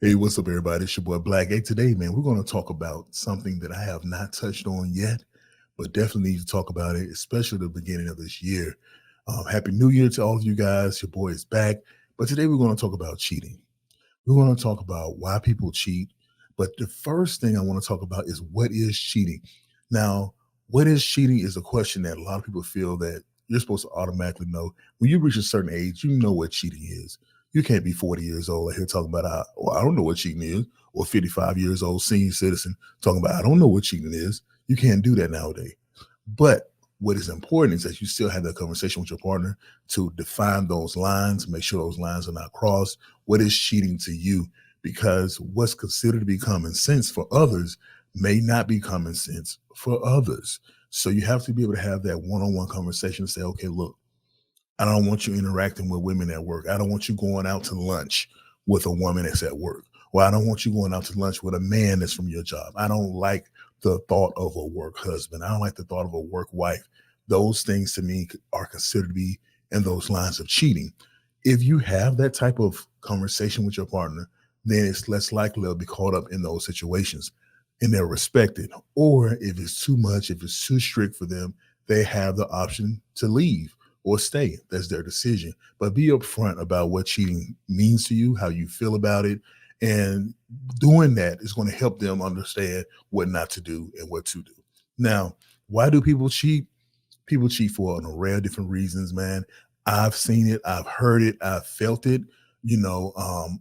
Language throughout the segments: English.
Hey, what's up, everybody? It's your boy Black. Hey, today, man, we're going to talk about something that I have not touched on yet, but definitely need to talk about it, especially the beginning of this year. Happy New Year to all of you guys. Your boy is back. But today, we're going to talk about cheating. We want to talk about why people cheat. But the first thing I want to talk about is what is cheating. Now, what is cheating is a question that a lot of people feel that you're supposed to automatically know. When you reach a certain age, you know what cheating is. You can't be 40 years old here talking about, well, I don't know what cheating is, or 55 years old senior citizen talking about, I don't know what cheating is. You can't do that nowadays. But what is important is that you still have that conversation with your partner to define those lines, make sure those lines are not crossed. What is cheating to you? Because what's considered to be common sense for others may not be common sense for others. So you have to be able to have that one-on-one conversation and say, okay, look, I don't want you interacting with women at work. I don't want you going out to lunch with a woman that's at work. Or I don't want you going out to lunch with a man that's from your job. I don't like the thought of a work husband. I don't like the thought of a work wife. Those things to me are considered to be in those lines of cheating. If you have that type of conversation with your partner, then it's less likely they'll be caught up in those situations and they're respected. Or if it's too much, if it's too strict for them, they have the option to leave or stay. That's their decision. But be upfront about what cheating means to you, how you feel about it. And doing that is going to help them understand what not to do and what to do. Now, why do people cheat? People cheat for an array of different reasons, man. I've seen it, I've heard it, I've felt it.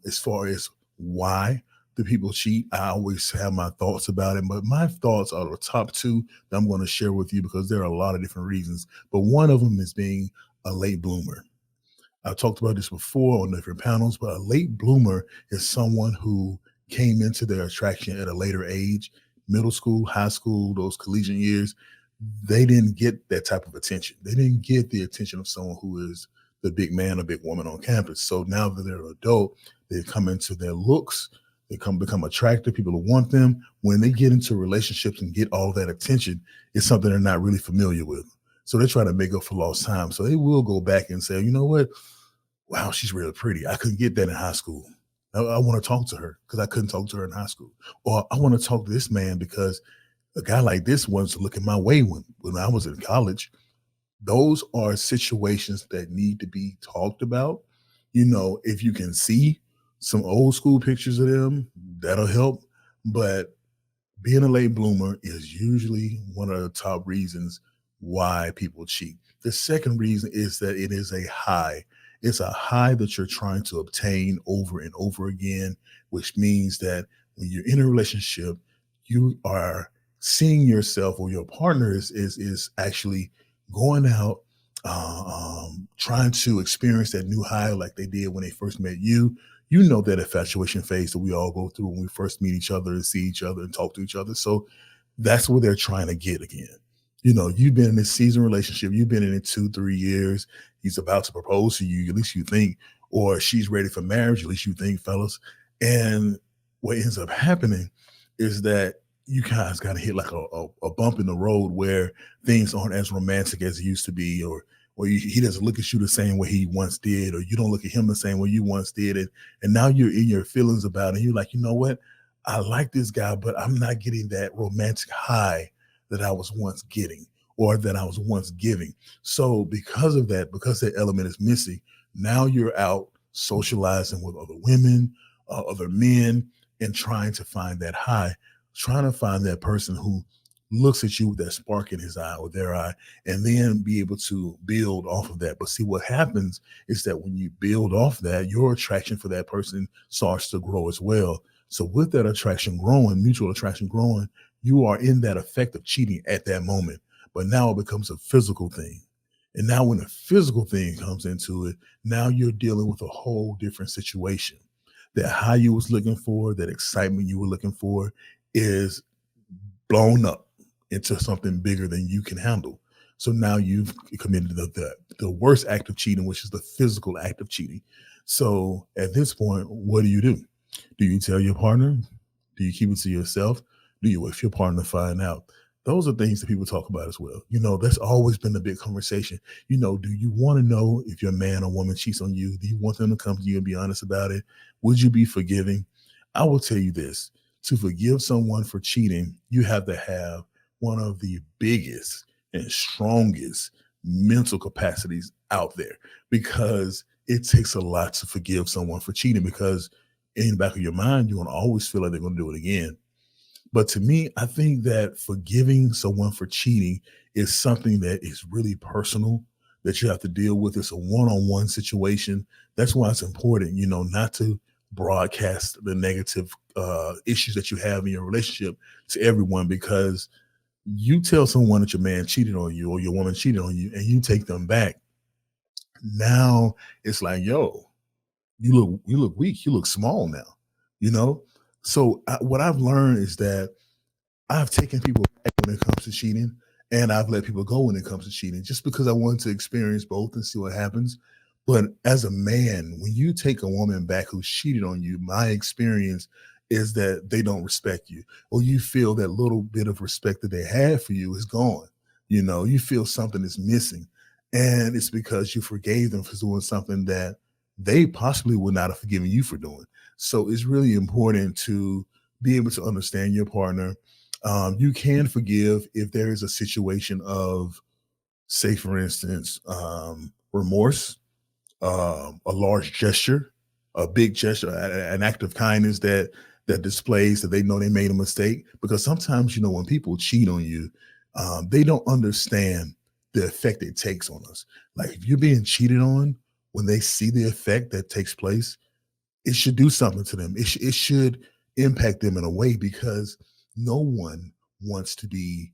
As far as why do people cheat, I always have my thoughts about it. But my thoughts are the top two that I'm going to share with you because there are a lot of different reasons. But one of them is being a late bloomer. I've talked about this before on different panels, but a late bloomer is someone who came into their attraction at a later age, middle school, high school, those collegiate years. They didn't get that type of attention. They didn't get the attention of someone who is the big man or big woman on campus. So now that they're an adult, they've come into their looks, they become attractive, people who want them. When they get into relationships and get all that attention, it's something they're not really familiar with. So they're trying to make up for lost time. So they will go back and say, you know what? Wow, she's really pretty. I couldn't get that in high school. I want to talk to her because I couldn't talk to her in high school. Or I want to talk to this man because a guy like this wants to look at my way when I was in college. Those are situations that need to be talked about. If you can see some old school pictures of them, that'll help. But being a late bloomer is usually one of the top reasons why people cheat. The second reason is that it is a high. It's a high that you're trying to obtain over and over again, which means that when you're in a relationship, you are seeing yourself or your partner is actually going out, trying to experience that new high like they did when they first met you. You know that infatuation phase that we all go through when we first meet each other and see each other and talk to each other. So that's what they're trying to get again. You've been in this season relationship, you've been in it 2, 3 years. He's about to propose to you, at least you think, or she's ready for marriage, at least you think, fellas. And what ends up happening is that you guys got to hit like a bump in the road where things aren't as romantic as it used to be, or he doesn't look at you the same way he once did, or you don't look at him the same way you once did. And now you're in your feelings about it. You're like, you know what? I like this guy, but I'm not getting that romantic high that I was once getting or that I was once giving. So because of that, because that element is missing, now you're out socializing with other women, other men, and trying to find that high, trying to find that person who looks at you with that spark in his eye or their eye, and then be able to build off of that. But see, what happens is that when you build off that, your attraction for that person starts to grow as well. So with that attraction growing, mutual attraction growing, you are in that effect of cheating at that moment. But now it becomes a physical thing. And now when a physical thing comes into it, now you're dealing with a whole different situation. That high you was looking for, that excitement you were looking for is blown up into something bigger than you can handle. So now you've committed the worst act of cheating, which is the physical act of cheating. So at this point, what do you do? Do you tell your partner? Do you keep it to yourself? Do you wait for your partner to find out? Those are things that people talk about as well. That's always been a big conversation. Do you want to know if your man or woman cheats on you? Do you want them to come to you and be honest about it? Would you be forgiving? I will tell you this: to forgive someone for cheating, you have to have one of the biggest and strongest mental capacities out there, because it takes a lot to forgive someone for cheating, because in the back of your mind, you're going to always feel like they're going to do it again. But to me, I think that forgiving someone for cheating is something that is really personal, that you have to deal with. It's a one-on-one situation. That's why it's important, not to broadcast the negative issues that you have in your relationship to everyone, because you tell someone that your man cheated on you or your woman cheated on you and you take them back. Now it's like, yo, you look weak, you look small now, you know? So what I've learned is that I've taken people back when it comes to cheating, and I've let people go when it comes to cheating, just because I want to experience both and see what happens. But as a man, when you take a woman back who's cheated on you, my experience is that they don't respect you, or you feel that little bit of respect that they had for you is gone. You feel something is missing, and it's because you forgave them for doing something that they possibly would not have forgiven you for doing. So it's really important to be able to understand your partner. You can forgive if there is a situation of, say, for instance, remorse, a large gesture, a big gesture, an act of kindness that displays that they know they made a mistake. Because sometimes, when people cheat on you, they don't understand the effect it takes on us. Like, if you're being cheated on, when they see the effect that takes place, it should do something to them. It should impact them in a way, because no one wants to be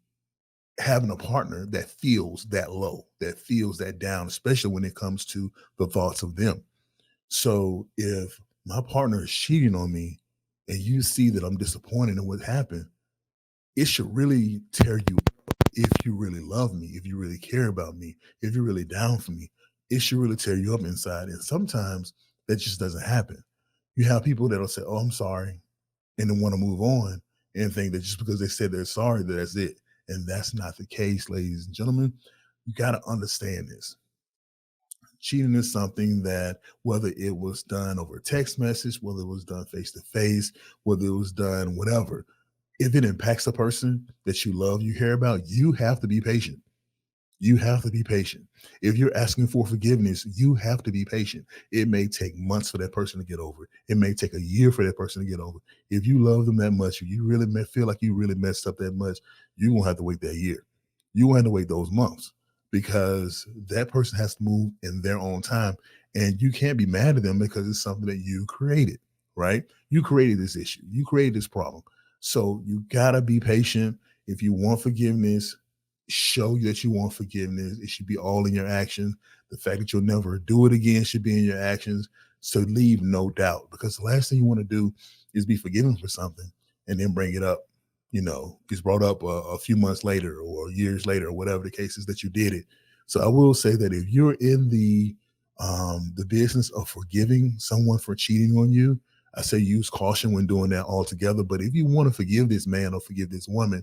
having a partner that feels that low, that feels that down, especially when it comes to the thoughts of them. So if my partner is cheating on me and you see that I'm disappointed in what happened, it should really tear you up. If you really love me, if you really care about me, if you're really down for me, it should really tear you up inside. And sometimes that just doesn't happen. You have people that'll say, "Oh, I'm sorry," and then want to move on and think that just because they said they're sorry, that that's it. And that's not the case, ladies and gentlemen. You got to understand this. Cheating is something that, whether it was done over text message, whether it was done face to face, whether it was done whatever, if it impacts the person that you love, you care about, you have to be patient. You have to be patient. If you're asking for forgiveness, you have to be patient. It may take months for that person to get over it. It may take a year for that person to get over it. If you love them that much, if you really feel like you really messed up that much, you won't have to wait that year. You won't have to wait those months, because that person has to move in their own time. And you can't be mad at them because it's something that you created, right? You created this issue, you created this problem. So you got to be patient. If you want forgiveness, show that you want forgiveness. It should be all in your actions. The fact that you'll never do it again should be in your actions. So leave no doubt, because the last thing you want to do is be forgiven for something and then bring it up. It's brought up a few months later or years later, or whatever the case is that you did it. So I will say that if you're in the business of forgiving someone for cheating on you, I say use caution when doing that altogether. But if you want to forgive this man or forgive this woman,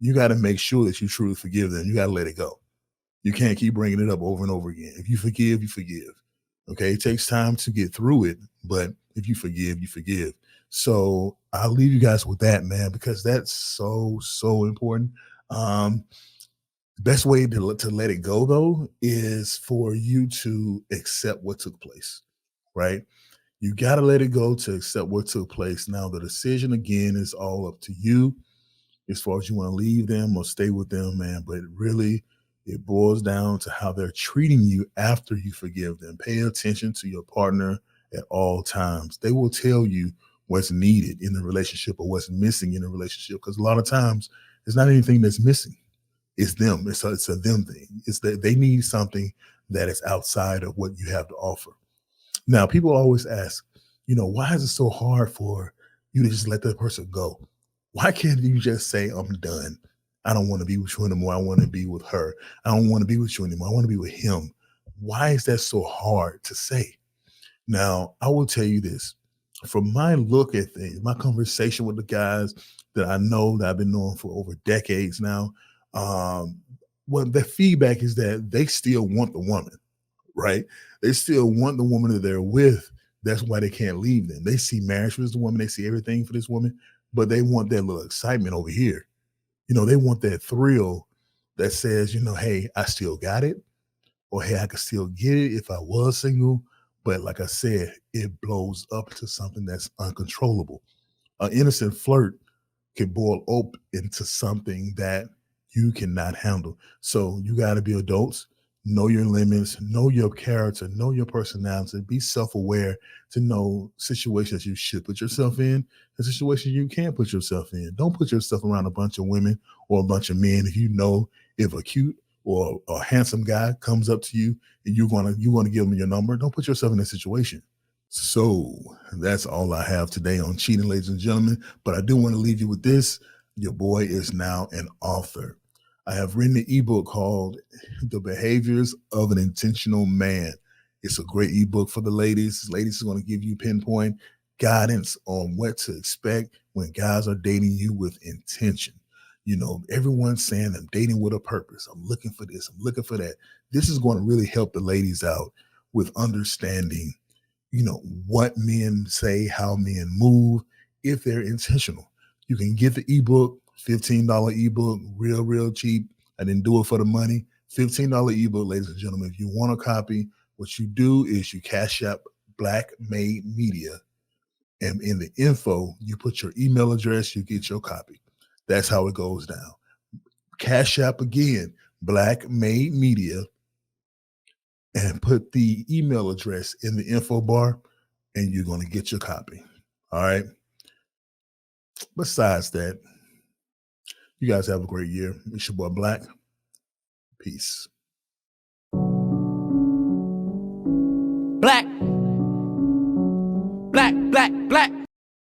you got to make sure that you truly forgive them. You got to let it go. You can't keep bringing it up over and over again. If you forgive, you forgive. Okay. It takes time to get through it, but if you forgive, you forgive. So I'll leave you guys with that, man, because that's so, so important. Um, the best way to let it go, though, is for you to accept what took place, right? You got to let it go to accept what took place. Now, the decision again is all up to you as far as you want to leave them or stay with them, man. But really, it boils down to how they're treating you after you forgive them. Pay attention to your partner at all times. They will tell you what's needed in the relationship or what's missing in the relationship. Because a lot of times, it's not anything that's missing. It's them. It's a them thing. It's that they need something that is outside of what you have to offer. Now, people always ask, why is it so hard for you to just let that person go? Why can't you just say, I'm done? I don't want to be with you anymore. I want to be with her. I don't want to be with you anymore. I want to be with him. Why is that so hard to say? Now, I will tell you this. From my look at things, my conversation with the guys that I know that I've been knowing for over decades now, well, the feedback is that they still want the woman, right? They still want the woman that they're with, That's why they can't leave them. They see marriage for this woman, they see everything for this woman, but they want that little excitement over here. They want that thrill that says, hey, I still got it, or hey, I could still get it if I was single. But like I said, it blows up to something that's uncontrollable. An innocent flirt can boil up into something that you cannot handle. So you got to be adults, know your limits, know your character, know your personality, be self-aware to know situations you should put yourself in and situations you can't put yourself in. Don't put yourself around a bunch of women or a bunch of men if you know if a cute or a handsome guy comes up to you and you want to give him your number. Don't put yourself in that situation. So that's all I have today on cheating, ladies and gentlemen. But I do want to leave you with this. Your boy is now an author. I have written an ebook called The Behaviors of an Intentional Man. It's a great ebook for the ladies. Ladies are going to give you pinpoint guidance on what to expect when guys are dating you with intention. Everyone's saying I'm dating with a purpose. I'm looking for this. I'm looking for that. This is going to really help the ladies out with understanding what men say, how men move, if they're intentional. You can get the ebook, $15 ebook, real cheap. I didn't do it for the money. $15 ebook, ladies and gentlemen. If you want a copy, what you do is you cash out Black Made Media. And in the info, you put your email address, you get your copy. That's how it goes down. Cash App again, Black Made Media, and put the email address in the info bar, and you're going to get your copy. All right. Besides that, you guys have a great year. It's your boy Black. Peace. Black, black, black, black.